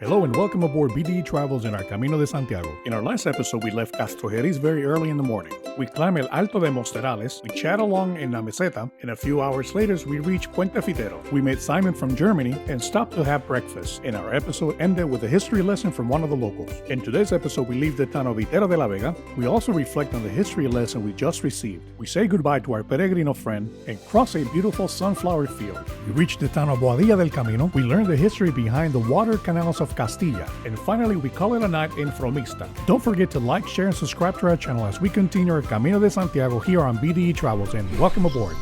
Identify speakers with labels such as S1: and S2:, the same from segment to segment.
S1: Hello and welcome aboard BDE Travels in our Camino de Santiago. In our last episode, we left Castrojeriz very early in the morning. We climb El Alto de Mosterales, we chat along in La Meseta, and a few hours later, we reach Puente Fitero. We met Simon from Germany and stopped to have breakfast, and our episode ended with a history lesson from one of the locals. In today's episode, we leave the town of Viter de la Vega. We also reflect on the history lesson we just received. We say goodbye to our peregrino friend and cross a beautiful sunflower field. We reach the town of Goadia del Camino. We learn the history behind the water canals of Castilla. And finally, we call it a night in Fromista. Don't forget to like, share, and subscribe to our channel as we continue our Camino de Santiago here on BDE Travels, and welcome aboard.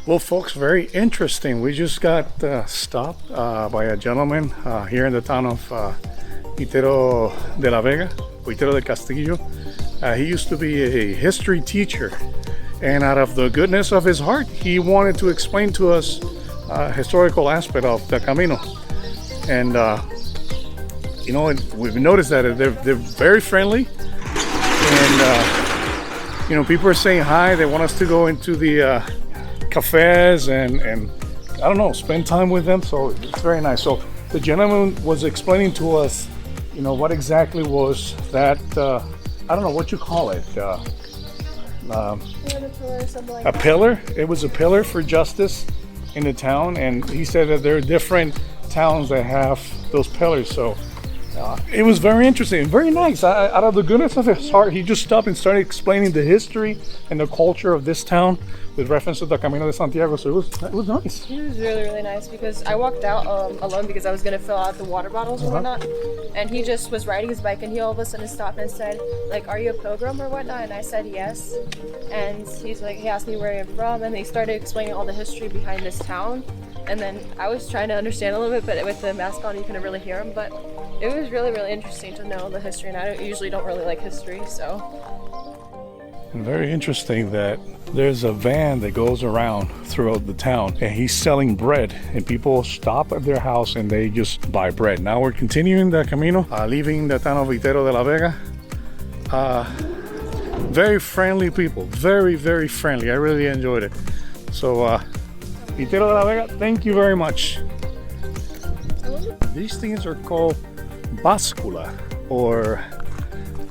S1: Well, folks, very interesting. We just got stopped by a gentleman here in the town of Viter de la Vega, Viter de Castillo. He used to be a history teacher, and out of the goodness of his heart, he wanted to explain to us historical aspect of the Camino. And you know, we've noticed that they're very friendly, and you know, people are saying hi. They want us to go into the cafes and I don't know, spend time with them. So it's very nice. So the gentleman was explaining to us, you know, what exactly was that. I don't know what you call it. A pillar. It was a pillar for justice in the town, and he said that there are different towns that have those pillars. So it was very interesting, very nice. Out of the goodness of his heart, he just stopped and started explaining the history and the culture of this town with reference to the Camino de Santiago. So it was nice.
S2: It was really nice because I walked out alone because I was going to fill out the water bottles and whatnot, and he just was riding his bike, and he all of a sudden stopped and said, like, "Are you a pilgrim or whatnot?" And I said yes, and he's like, he asked me where I'm from, and they started explaining all the history behind this town. And then I was trying to understand a little bit, but with the mask on you couldn't really hear him. But it was really interesting to know the history, and I usually don't really like history, so.
S1: And very interesting that there's a van that goes around throughout the town, and he's selling bread, and people stop at their house and they just buy bread. Now we're continuing the Camino, leaving the town of Viter de la Vega. Very friendly people, very friendly. I really enjoyed it. So Viter de la Vega, thank you very much. These things are called bascula, or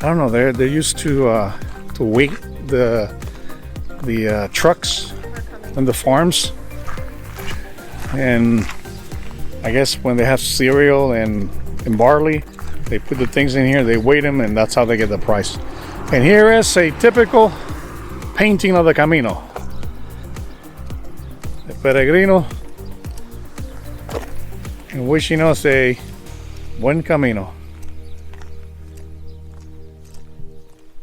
S1: I don't know. They're used to weight the trucks and the farms, and I guess when they have cereal and barley, they put the things in here, they weigh them, and that's how they get the price. And here is a typical painting of the Camino. The peregrino, and wishing us a buen camino.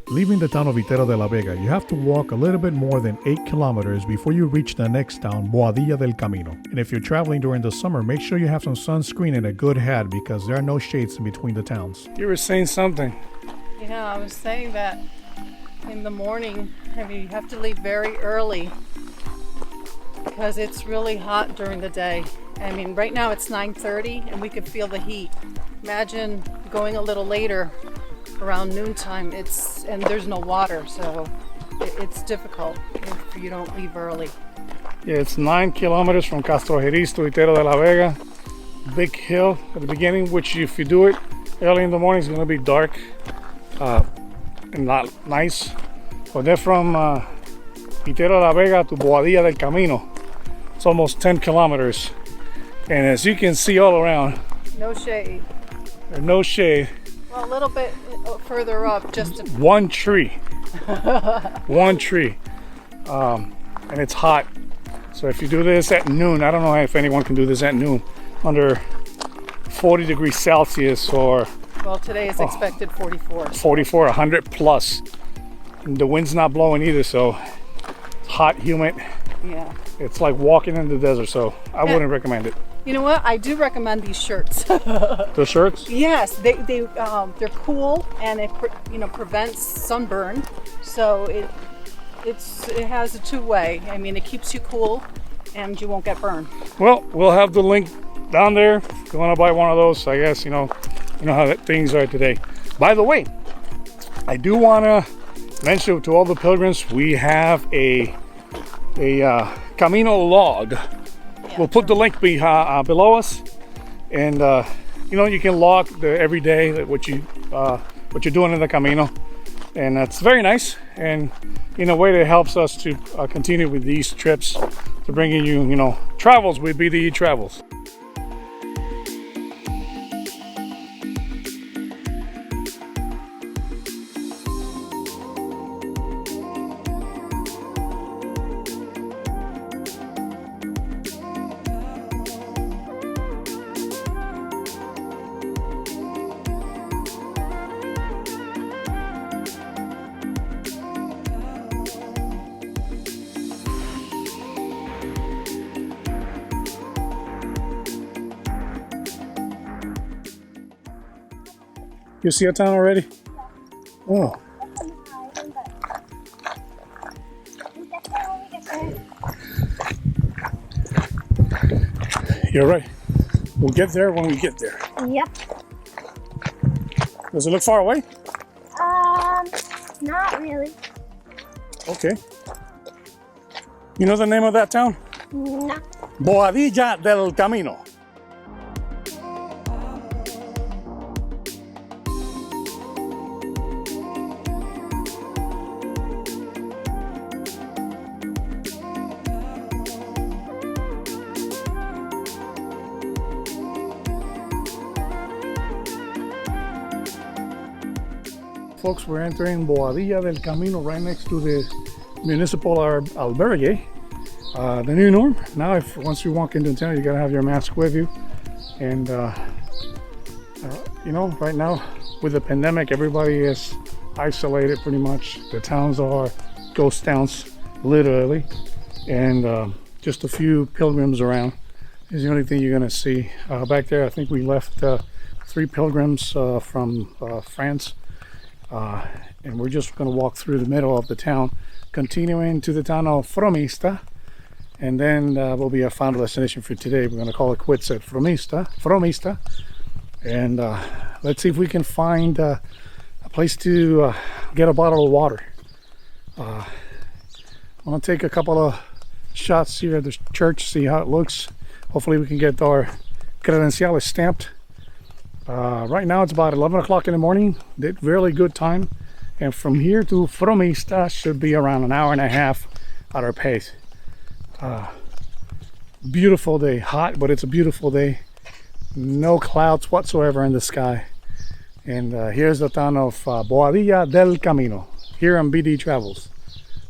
S1: Leaving the town of Viter de la Vega, you have to walk a little bit more than 8 kilometers before you reach the next town, Goadia del Camino. And if you're traveling during the summer, make sure you have some sunscreen and a good hat, because there are no shades in between the towns. You were saying something.
S3: Yeah, I was saying that in the morning, I mean, you have to leave very early because it's really hot during the day. I mean, right now it's 9:30 and we can feel the heat. Imagine going a little later, around noontime, and there's no water, so it's difficult if you don't leave early.
S1: Yeah, it's 9 kilometers from Castrojeriz to Viter de la Vega. Big hill at the beginning, which if you do it early in the morning, it's going to be dark and not nice. But then from Viter de la Vega to Goadia del Camino, it's almost 10 kilometers. And as you can see all around,
S3: no shade.
S1: There's no shade.
S3: Well, a little bit further up, just
S1: one tree. One tree. And it's hot. So if you do this at noon, I don't know if anyone can do this at noon, under 40 degrees Celsius, or
S3: well, today is expected
S1: 44, 100 plus. And the wind's not blowing either, so it's hot, humid.
S3: Yeah.
S1: It's like walking in the desert, so I wouldn't recommend it.
S3: You know what? I do recommend these shirts.
S1: The shirts?
S3: Yes, they're cool, and it prevents sunburn. So it has a two-way. I mean, it keeps you cool, and you won't get burned.
S1: Well, we'll have the link down there. If you want to buy one of those, I guess you know how things are today. By the way, I do want to mention to all the pilgrims, we have a Camino log. We'll put the link below us, and you know, you can log every day what you're doing in the Camino, and that's very nice. And in a way, that helps us to continue with these trips, to bringing you, you know, travels with BDE Travels. You see a town already? Oh. You're right. We'll get there when we get there.
S4: Yep.
S1: Does it look far away?
S4: Not really.
S1: Okay. You know the name of that town?
S4: No.
S1: Goadia del Camino. Folks, we're entering Goadia del Camino, right next to the municipal albergue. The new norm. Now, once you walk into town, you gotta have your mask with you. And you know, right now with the pandemic, everybody is isolated pretty much. The towns are ghost towns, literally, and just a few pilgrims around is the only thing you're gonna see. Back there, I think we left 3 pilgrims from France. And we're just going to walk through the middle of the town, continuing to the town of Fromista, and then will be our final destination for today. We're going to call it quits at Fromista, and let's see if we can find a place to get a bottle of water. I'm going to take a couple of shots here at the church, see how it looks. Hopefully we can get our credenciales stamped. Right now it's about 11 o'clock in the morning. Did really good time, and from here to Fromista should be around an hour and a half at our pace. Beautiful day, hot, but it's a beautiful day. No clouds whatsoever in the sky. And here's the town of Goadia del Camino, here on BDE Travels.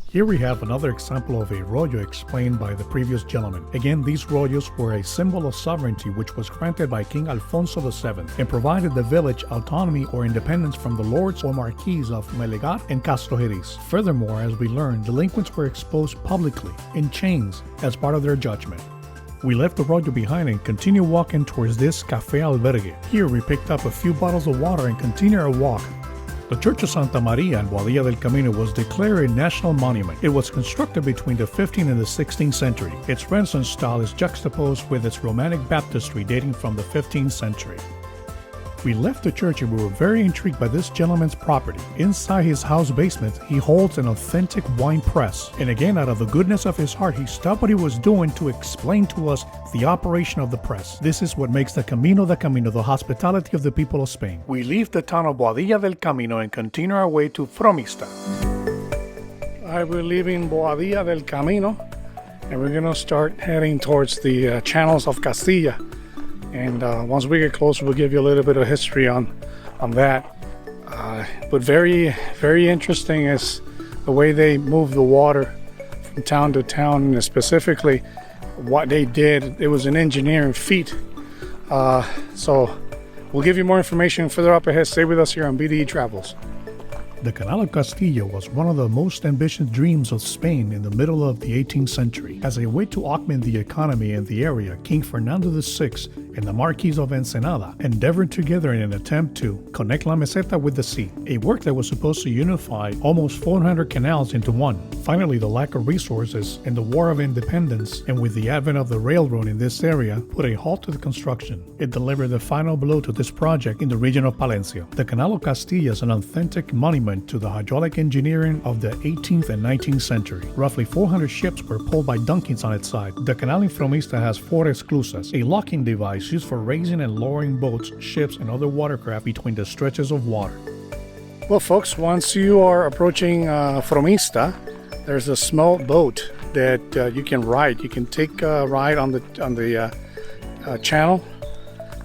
S5: Here we have another example of a rollo explained by the previous gentleman. Again, these rollos were a symbol of sovereignty which was granted by King Alfonso VII and provided the village autonomy or independence from the lords or marquis of Melegar and Castrojeriz. Furthermore, as we learned, delinquents were exposed publicly in chains as part of their judgment. We left the rollo behind and continued walking towards this cafe albergue. Here we picked up a few bottles of water and continued our walk. The Church of Santa Maria in Goadia del Camino was declared a national monument. It was constructed between the 15th and the 16th century. Its Renaissance style is juxtaposed with its Romantic baptistry dating from the 15th century. We left the church and we were very intrigued by this gentleman's property. Inside his house basement, he holds an authentic wine press. And again, out of the goodness of his heart, he stopped what he was doing to explain to us the operation of the press. This is what makes the Camino, the hospitality of the people of Spain.
S1: We leave the town of Goadia del Camino and continue our way to Fromista. Alright, we're leaving Goadia del Camino and we're gonna start heading towards the channels of Castilla. And once we get closer, we'll give you a little bit of history on that. But very, very interesting is the way they move the water from town to town, and specifically what they did. It was an engineering feat. So we'll give you more information further up ahead. Stay with us here on BDE Travels.
S5: The Canal de Castilla was one of the most ambitious dreams of Spain in the middle of the 18th century. As a way to augment the economy in the area, King Fernando VI and the Marquis of Ensenada endeavored together in an attempt to connect La Meseta with the sea, a work that was supposed to unify almost 400 canals into one. Finally, the lack of resources and the War of Independence, and with the advent of the railroad in this area, put a halt to the construction. It delivered the final blow to this project in the region of Palencia. The Canal of Castilla is an authentic monument to the hydraulic engineering of the 18th and 19th century. Roughly 400 ships were pulled by donkeys on its side. The canal in Fromista has 4 esclusas, a locking device It's used for raising and lowering boats, ships, and other watercraft between the stretches of water.
S1: Well, folks, once you are approaching Fromista, there's a small boat that you can ride. You can take a ride on the channel,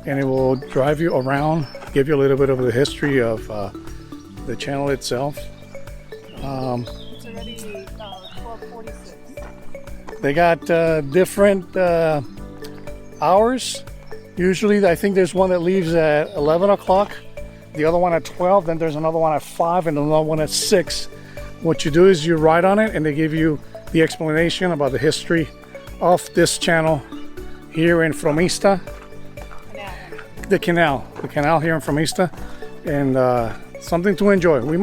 S1: and it will drive you around, give you a little bit of the history of the channel itself.
S3: It's already 12:46.
S1: They got different hours. Usually, I think there's one that leaves at 11 o'clock, the other one at 12, then there's another one at 5, and another one at 6. What you do is you ride on it, and they give you the explanation about the history of this channel here in Fromista. The canal here in Fromista, and something to enjoy. We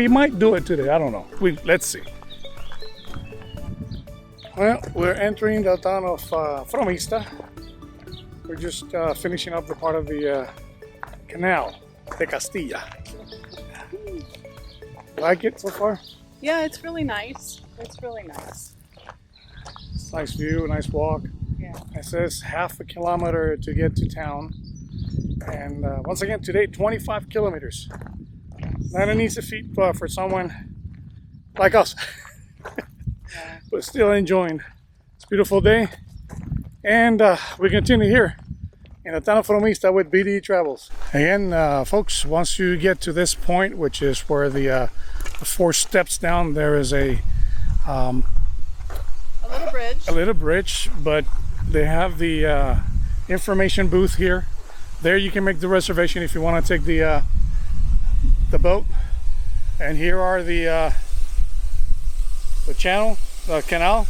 S1: might do it today. I don't know. Let's see. Well, we're entering the town of Fromista. We're just finishing up the part of the Canal de Castilla. Like it so far?
S3: Yeah, it's really nice. It's really nice.
S1: Nice view, nice walk.
S3: Yeah.
S1: It says half a kilometer to get to town. And once again, today, 25 kilometers. Not an easy feat for someone like us. But still enjoying. It's a beautiful day. And we continue here in the town of Fromista with BDE Travels. Again, folks, once you get to this point, which is where the 4 steps down, there is a little bridge, but they have the information booth here. There you can make the reservation if you want to take the boat. And here are the channel, the canal.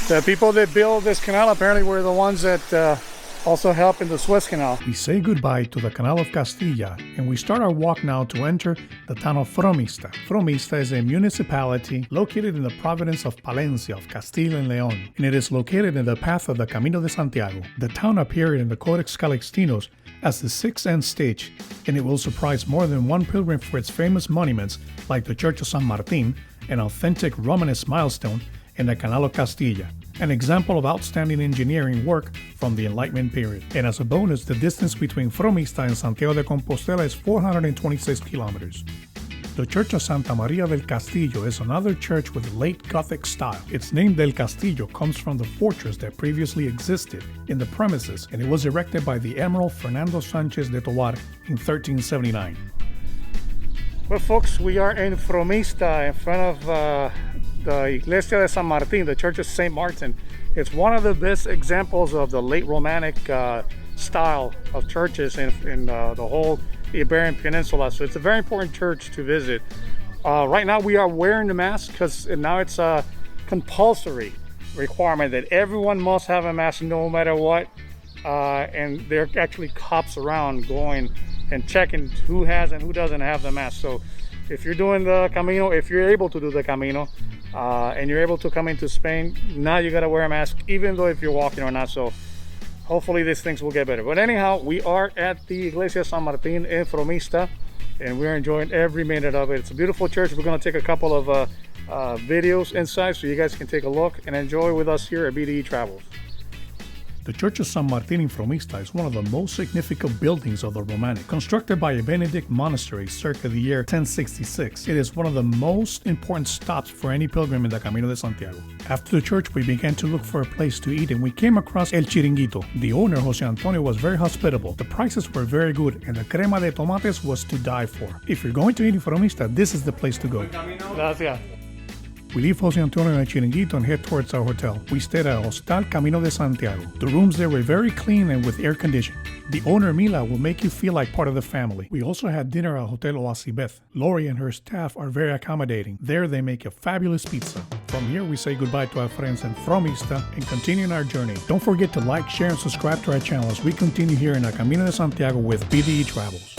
S1: The people that build this canal apparently were the ones that also help in the Suez Canal.
S5: We say goodbye to the Canal of Castilla, and we start our walk now to enter the town of Frómista. Frómista is a municipality located in the province of Palencia of Castilla and León, and it is located in the path of the Camino de Santiago. The town appeared in the Codex Calixtinus as the 6th end stage, and it will surprise more than one pilgrim for its famous monuments like the Church of San Martin, an authentic Romanesque milestone, and the Canal of Castilla, an example of outstanding engineering work from the Enlightenment period. And as a bonus, the distance between Fromista and Santiago de Compostela is 426 kilometers. The Church of Santa Maria del Castillo is another church with late Gothic style. Its name del Castillo comes from the fortress that previously existed in the premises, and it was erected by the Admiral Fernando Sanchez de Tovar in 1379.
S1: Well, folks, we are in Fromista in front of the Iglesia de San Martin, the Church of St. Martin. It's one of the best examples of the late Romantic style of churches in the whole Iberian Peninsula. So it's a very important church to visit. Right now we are wearing the mask because now it's a compulsory requirement that everyone must have a mask no matter what. And there are actually cops around going and checking who has and who doesn't have the mask. So if you're doing the Camino, if you're able to do the Camino, and you're able to come into Spain, now you gotta wear a mask, even though if you're walking or not. So hopefully these things will get better. But anyhow, we are at the Iglesia San Martin in Fromista, and we're enjoying every minute of it. It's a beautiful church. We're gonna take a couple of videos inside so you guys can take a look and enjoy with us here at BDE Travels.
S5: The Church of San Martin in Fromista is one of the most significant buildings of the Romantic. Constructed by a Benedict monastery circa the year 1066, it is one of the most important stops for any pilgrim in the Camino de Santiago. After the church, we began to look for a place to eat, and we came across El Chiringuito. The owner, José Antonio, was very hospitable. The prices were very good, and the crema de tomates was to die for. If you're going to eat in Fromista, this is the place to go.
S1: Gracias.
S5: We leave José Antonio and El Chiringuito and head towards our hotel. We stayed at Hostal Camino de Santiago. The rooms there were very clean and with air conditioning. The owner, Mila, will make you feel like part of the family. We also had dinner at Hotel Oacibeth. Lori and her staff are very accommodating. There they make a fabulous pizza. From here we say goodbye to our friends in Fromista and continue on our journey. Don't forget to like, share, and subscribe to our channel as we continue here in the Camino de Santiago with BDE Travels.